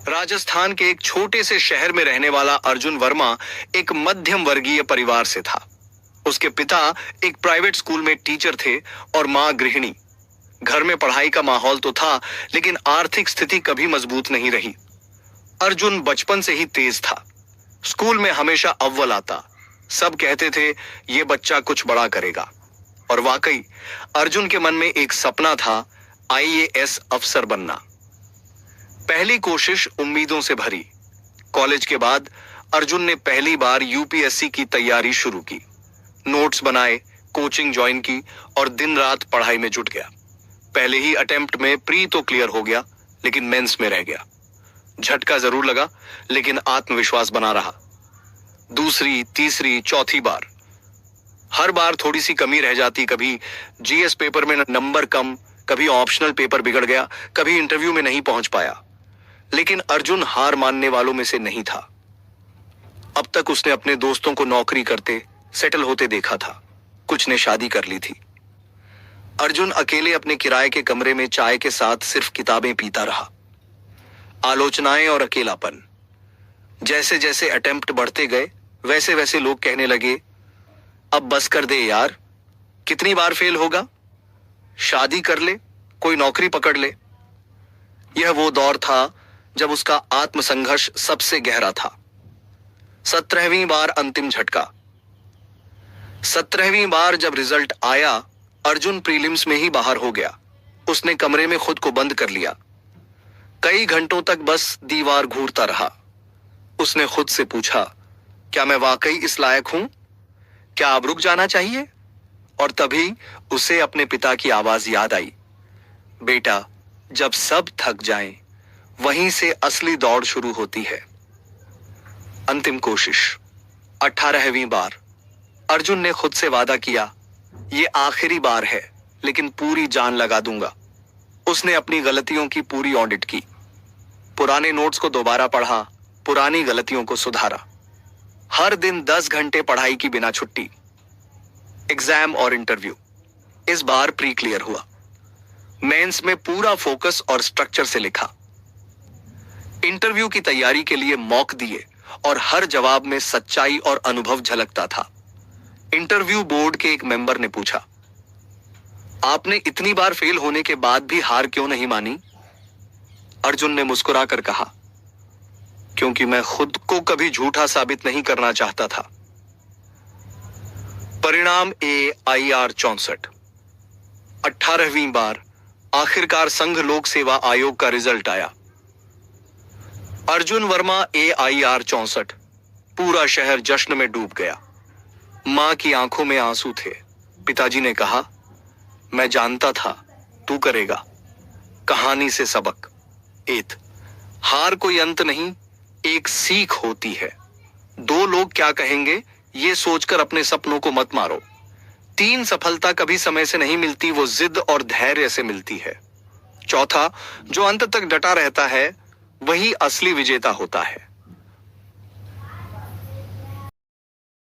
राजस्थान के एक छोटे से शहर में रहने वाला अर्जुन वर्मा एक मध्यम वर्गीय परिवार से था। उसके पिता एक प्राइवेट स्कूल में टीचर थे और मां गृहिणी। घर में पढ़ाई का माहौल तो था, लेकिन आर्थिक स्थिति कभी मजबूत नहीं रही। अर्जुन बचपन से ही तेज था। स्कूल में हमेशा अव्वल आता। सब कहते थे ये बच्चा कुछ बड़ा करेगा। और वाकई अर्जुन के मन में एक सपना था, आईएएस अफसर बनना। पहली कोशिश उम्मीदों से भरी। कॉलेज के बाद अर्जुन ने पहली बार यूपीएससी की तैयारी शुरू की। नोट्स बनाए, कोचिंग ज्वाइन की और दिन रात पढ़ाई में जुट गया। पहले ही अटेम्प्ट में प्री तो क्लियर हो गया, लेकिन मेंस में रह गया। झटका जरूर लगा, लेकिन आत्मविश्वास बना रहा। दूसरी, तीसरी, चौथी बार, हर बार थोड़ी सी कमी रह जाती। कभी जीएस पेपर में नंबर कम, कभी ऑप्शनल पेपर बिगड़ गया, कभी इंटरव्यू में नहीं पहुंच पाया। लेकिन अर्जुन हार मानने वालों में से नहीं था। अब तक उसने अपने दोस्तों को नौकरी करते, सेटल होते देखा था। कुछ ने शादी कर ली थी। अर्जुन अकेले अपने किराए के कमरे में चाय के साथ सिर्फ किताबें पीता रहा। आलोचनाएं और अकेलापन। जैसे जैसे अटेम्प्ट बढ़ते गए, वैसे वैसे लोग कहने लगे, अब बस कर दे यार, कितनी बार फेल होगा, शादी कर ले, कोई नौकरी पकड़ ले। यह वो दौर था जब उसका आत्मसंघर्ष सबसे गहरा था। 17वीं बार अंतिम झटका। 17वीं बार जब रिजल्ट आया, अर्जुन प्रीलिम्स में ही बाहर हो गया। उसने कमरे में खुद को बंद कर लिया। कई घंटों तक बस दीवार घूरता रहा। उसने खुद से पूछा, क्या मैं वाकई इस लायक हूं? क्या अब रुक जाना चाहिए? और तभी उसे अपने पिता की आवाज याद आई, बेटा, जब सब थक जाएं, वहीं से असली दौड़ शुरू होती है। अंतिम कोशिश। 18वीं बार। अर्जुन ने खुद से वादा किया, ये आखिरी बार है, लेकिन पूरी जान लगा दूंगा। उसने अपनी गलतियों की पूरी ऑडिट की। पुराने नोट्स को दोबारा पढ़ा, पुरानी गलतियों को सुधारा। हर दिन 10 घंटे पढ़ाई की बिना छुट्टी। एग्जाम और इंटरव्यू। इस बार प्री क्लियर हुआ। मेंस में पूरा फोकस और स्ट्रक्चर से लिखा। इंटरव्यू की तैयारी के लिए मॉक दिए और हर जवाब में सच्चाई और अनुभव झलकता था। इंटरव्यू बोर्ड के एक मेंबर ने पूछा, आपने इतनी बार फेल होने के बाद भी हार क्यों नहीं मानी? अर्जुन ने मुस्कुराकर कहा, क्योंकि मैं खुद को कभी झूठा साबित नहीं करना चाहता था। परिणाम AIR 64। 18वीं बार आखिरकार संघ लोक सेवा आयोग का रिजल्ट आया। अर्जुन वर्मा AIR 64। पूरा शहर जश्न में डूब गया। मां की आंखों में आंसू थे। पिताजी ने कहा, मैं जानता था तू करेगा। कहानी से सबक। हार कोई अंत नहीं, एक सीख होती है। 2 लोग क्या कहेंगे, ये सोचकर अपने सपनों को मत मारो। 3 सफलता कभी समय से नहीं मिलती, वो जिद और धैर्य से मिलती है। चौथा, जो अंत तक डटा रहता है, वही असली विजेता होता है।